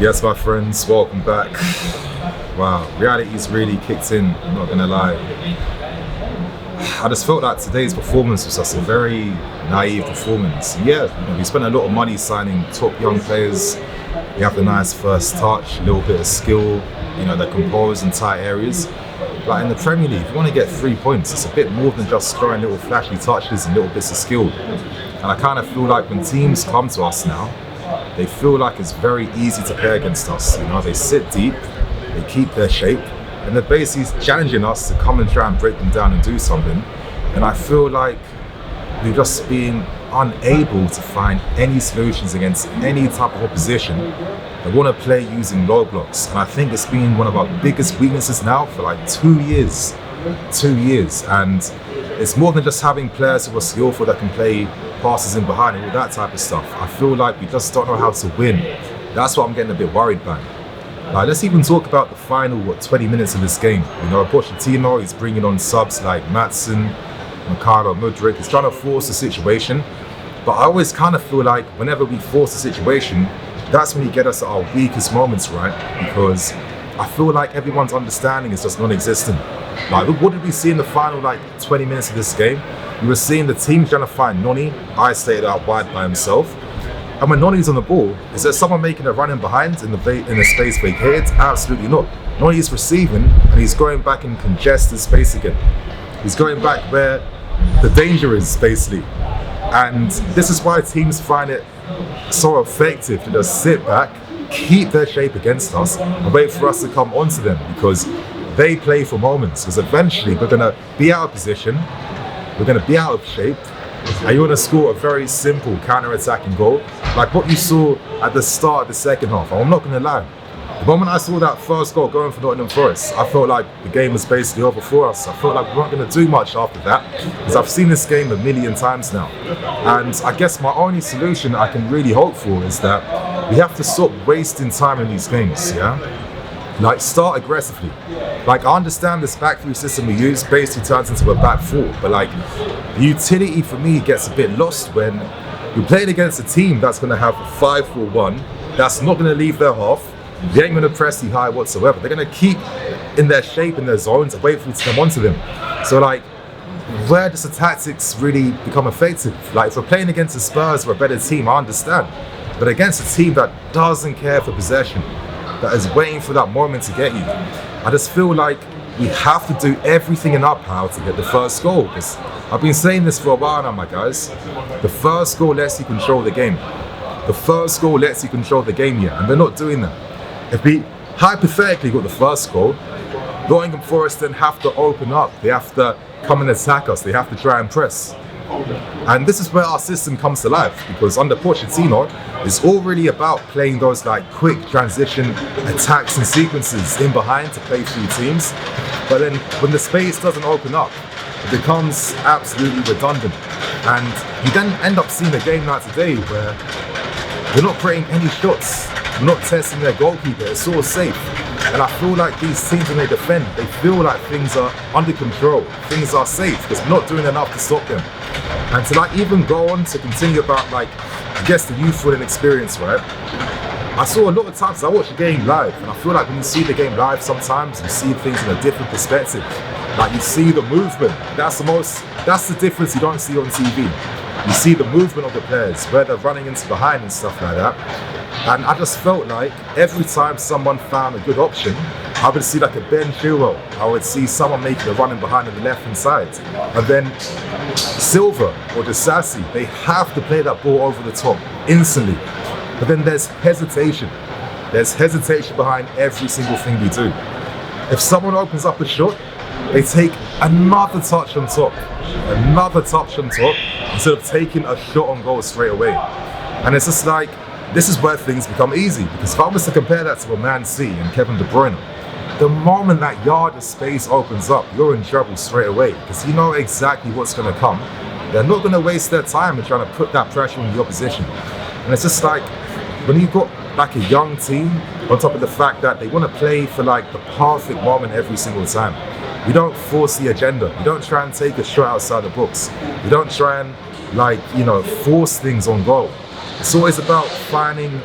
Yes, my friends, welcome back. Wow, reality's really kicked in, I'm not gonna lie. I just felt like today's performance was just a very naive performance. Yeah, we spent a lot of money signing top young players. We have the nice first touch, a little bit of skill, they're composed in tight areas. But in the Premier League, if you want to get 3 points, it's a bit more than just throwing little flashy touches and little bits of skill. And I kind of feel like when teams come to us now, they feel like it's very easy to play against us. They sit deep, they keep their shape, and they're basically challenging us to come and try and break them down and do something. And I feel like we've just been unable to find any solutions against any type of opposition that want to play using low blocks. And I think it's been one of our biggest weaknesses now for like 2 years. 2 years. And it's more than just having players who are skillful that can play passes in behind and all that type of stuff. I feel like we just don't know how to win. That's what I'm getting a bit worried by. Like, let's even talk about the final 20 minutes of this game. Pochettino, he's bringing on subs like Maatsen, Ricardo, Mudryk. He's trying to force the situation. But I always kind of feel like whenever we force the situation, that's when you get us at our weakest moments, right? Because I feel like everyone's understanding is just non-existent. Like, what did we see in the final 20 minutes of this game? We were seeing the team trying to find Noni, isolated out wide by himself. And when Noni's on the ball, is there someone making a run in behind in the space vacated? Absolutely not. Noni is receiving and he's going back in congested space again. He's going back where the danger is, basically. And this is why teams find it so effective to just sit back, keep their shape against us, and wait for us to come onto them, because they play for moments. Because eventually we're going to be out of position, we're going to be out of shape, and you're going to score a very simple counter-attacking goal, like what you saw at the start of the second half. I'm not going to lie. The moment I saw that first goal going for Nottingham Forest, I felt like the game was basically over for us. I felt like we weren't going to do much after that, because I've seen this game a million times now. And I guess my only solution I can really hope for is that we have to stop wasting time in these games, yeah? Start aggressively. I understand this back three system we use basically turns into a back four, but the utility for me gets a bit lost when you're playing against a team that's going to have a 5-4-1, that's not going to leave their half. They ain't going to press you high whatsoever. They're going to keep in their shape, in their zones, and wait for you to come onto them. So where does the tactics really become effective? If we're playing against the Spurs, we're a better team, I understand. But against a team that doesn't care for possession, that is waiting for that moment to get you, I just feel like we have to do everything in our power to get the first goal. Because I've been saying this for a while now, my guys. The first goal lets you control the game. The first goal lets you control the game, yeah, and they're not doing that. If we hypothetically got the first goal, Nottingham Forest then have to open up. They have to come and attack us. They have to try and press. And this is where our system comes to life, because under Pochettino, it's all really about playing those quick transition attacks and sequences in behind to play through teams. But then when the space doesn't open up, it becomes absolutely redundant. And you then end up seeing a game like today where they're not creating any shots, not testing their goalkeeper, it's all safe. And I feel like these teams, when they defend, they feel like things are under control, things are safe, because we're not doing enough to stop them. And to even go on to continue about I guess the youthful and experience, right? I saw a lot of times I watch the game live, and I feel like when you see the game live, sometimes you see things in a different perspective. You see the movement. That's the difference you don't see on TV. You see the movement of the players, where they're running into behind and stuff like that. And I just felt like every time someone found a good option, I would see a Ben Chilwell. I would see someone making a run in behind on the left-hand side. And then Silva or Disasi, they have to play that ball over the top instantly. But then there's hesitation. There's hesitation behind every single thing we do. If someone opens up a shot, they take another touch on top, instead of taking a shot on goal straight away. And it's just this is where things become easy, because if I was to compare that to a Man City and Kevin De Bruyne, the moment that yard of space opens up, you're in trouble straight away, because you know exactly what's going to come. They're not going to waste their time in trying to put that pressure on the opposition. And it's just when you've got a young team, on top of the fact that they want to play for the perfect moment every single time. We don't force the agenda. We don't try and take a shot outside the box. We don't try and force things on goal. It's always about finding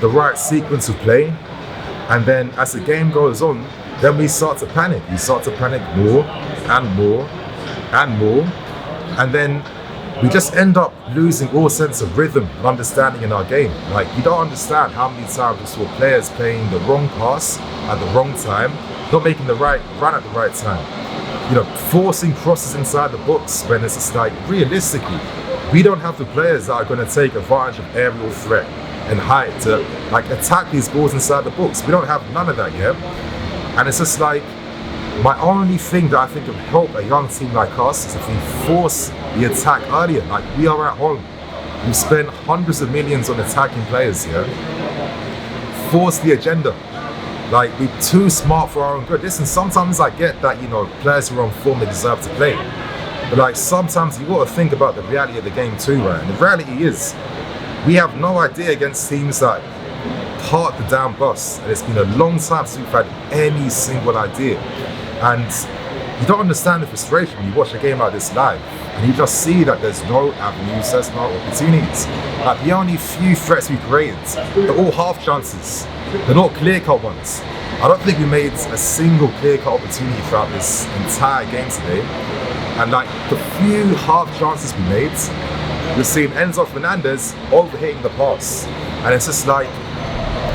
the right sequence of play. And then as the game goes on, then we start to panic. We start to panic more and more and more. And then we just end up losing all sense of rhythm and understanding in our game. Like, you don't understand how many times we saw players playing the wrong pass at the wrong time, not making the right run at the right time. You know, forcing crosses inside the box when it's just like, realistically, we don't have the players that are going to take advantage of aerial threat and height to like attack these balls inside the box. We don't have none of that yet. And it's just like, my only thing that I think would help a young team like us is if we force the attack earlier. Like, we are at home. We've spent hundreds of millions on attacking players here. Force the agenda. Like, we're too smart for our own good. Listen, sometimes I get that, you know, players who are on form, they deserve to play. But like, sometimes you got to think about the reality of the game too, right? And the reality is, we have no idea against teams that park the damn bus. And it's been a long time since we've had any single idea. And you don't understand the frustration when you watch a game like this live. And you just see that there's no avenues, there's no opportunities. Like, the only few threats we created, they're all half chances. They're not clear-cut ones. I don't think we made a single clear-cut opportunity throughout this entire game today. And like, the few half chances we made, we've seen Enzo Fernandez overhitting the pass. And it's just like,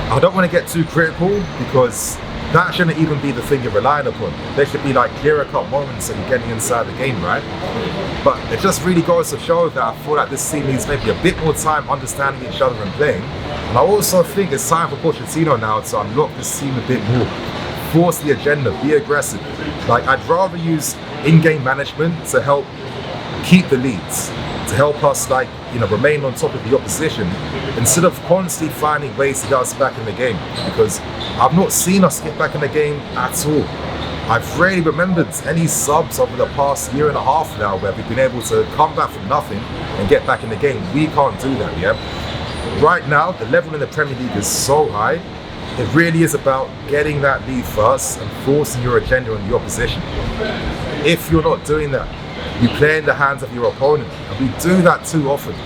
I don't want to get too critical, because that shouldn't even be the thing you're relying upon. There should be like clearer cut moments that you're getting inside the game, right? But it just really goes to show that I feel like this team needs maybe a bit more time understanding each other and playing. And I also think it's time for Pochettino now to unlock this team a bit more. Force the agenda, be aggressive. Like, I'd rather use in-game management to help keep the leads, to help us, like, you know, remain on top of the opposition, instead of constantly finding ways to get us back in the game. Because I've not seen us get back in the game at all. I've rarely remembered any subs over the past year and a half now where we've been able to come back from nothing and get back in the game. We can't do that, yeah? Right now, the level in the Premier League is so high. It really is about getting that lead first and forcing your agenda on the opposition. If you're not doing that, you play in the hands of your opponent, and we do that too often.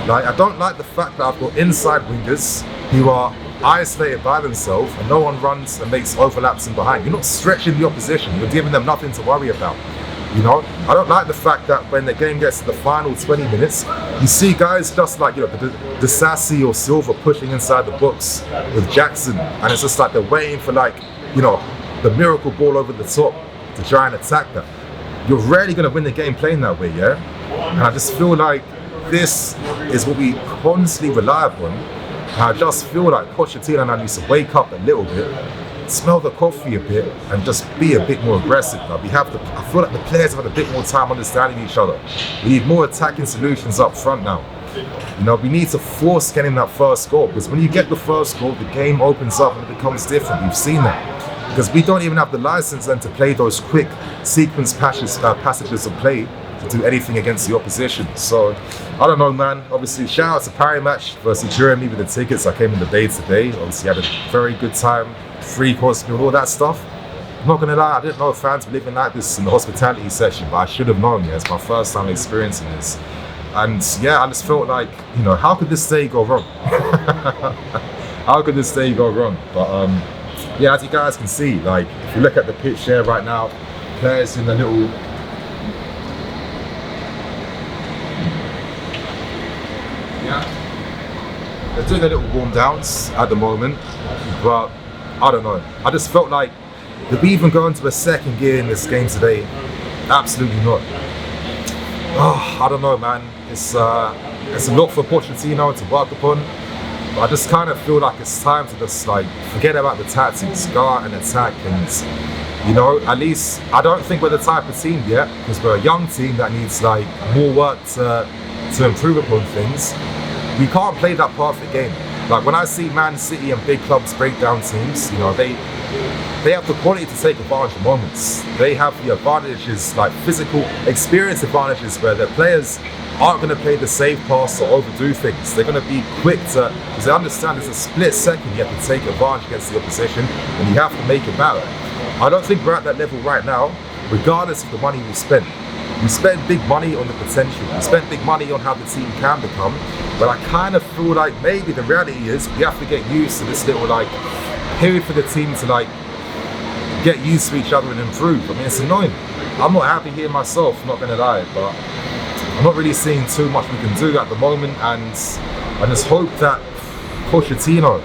Like, I don't like the fact that I've got inside wingers who are isolated by themselves and no one runs and makes overlaps in behind. You're not stretching the opposition, you're giving them nothing to worry about. You know, I don't like the fact that when the game gets to the final 20 minutes, you see guys just like, you know, the Sassy or Silva pushing inside the box with Jackson, and it's just like they're waiting for, like, you know, the miracle ball over the top to try and attack that. You're rarely going to win the game playing that way, yeah? And I just feel like this is what we constantly rely upon. And I just feel like Pochettino and I need to wake up a little bit, smell the coffee a bit, and just be a bit more aggressive. Like, I feel like the players have had a bit more time understanding each other. We need more attacking solutions up front now. You know, we need to force getting that first goal, because when you get the first goal, the game opens up and it becomes different. We've seen that. Because we don't even have the license then to play those quick sequence passages of play to do anything against the opposition. So, I don't know, man. Obviously, shout out to Parry Match for securing me with the tickets. I came in the day today. Obviously, had a very good time. Free course meal, all that stuff. I'm not gonna lie, I didn't know fans were living like this in the hospitality section, but I should have known. Yeah, it's my first time experiencing this. And yeah, I just felt like, you know, how could this day go wrong? How could this day go wrong? But yeah, as you guys can see, like, if you look at the pitch there right now, players in the little, yeah, they're doing their little warm downs at the moment, but I don't know. I just felt like, did we even go into a second gear in this game today? Absolutely not. Oh, I don't know, man. It's a lot for Pochettino to work upon. But I just kind of feel like it's time to just, like, forget about the tactics, go out and attack, and, you know, at least I don't think we're the type of team yet, because we're a young team that needs, like, more work to improve upon things. We can't play that perfect game. Like, when I see Man City and big clubs break down teams, you know, they have the quality to take advantage of moments. They have the advantages, like physical experience advantages, where their players aren't going to play the safe pass or overdo things. They're going to be quick to, because they understand it's a split second you have to take advantage against the opposition, and you have to make it matter. I don't think we're at that level right now, regardless of the money we spent. We spent big money on the potential. We spent big money on how the team can become. But I kind of feel like maybe the reality is we have to get used to this little like period for the team to like get used to each other and improve. I mean, it's annoying. I'm not happy here myself, I'm not gonna lie, but I'm not really seeing too much we can do at the moment, and I just hope that Pochettino,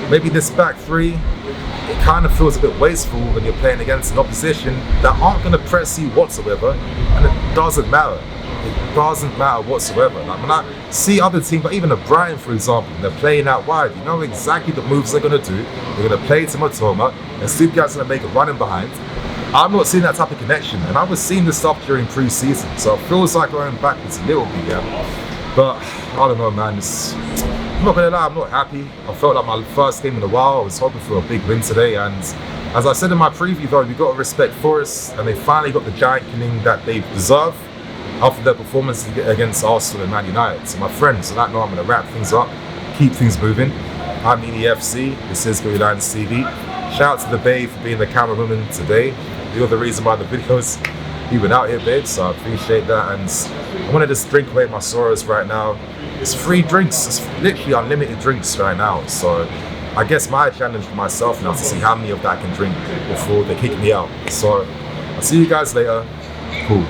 maybe this back three, it kind of feels a bit wasteful when you're playing against an opposition that aren't going to press you whatsoever, and it doesn't matter. It doesn't matter whatsoever. Like when I see other teams, like even a Brighton, for example, they're playing out wide. You know exactly the moves they're going to do. They're going to play to Matoma, and Stupiat's going to make a run in behind. I'm not seeing that type of connection, and I was seeing this stuff during pre-season, so it feels like going backwards a little bit, yeah. But I don't know, man. I'm not gonna lie, I'm not happy. I felt like my first game in a while. I was hoping for a big win today, and as I said in my preview though, we got to respect Forest, and they finally got the giant killing that they deserve after their performance against Arsenal and Man United. So my friends, on that note, I'm gonna wrap things up, keep things moving. I'm EFC, this is Billy Lions TV. Shout out to the babe for being the camerawoman today. You're the reason why the video's even out here, babe, so I appreciate that. And I want to just drink away my sorrows right now. It's free drinks, it's literally unlimited drinks right now. So I guess my challenge for myself now is to see how many of that I can drink before they kick me out. So I'll see you guys later. Cool.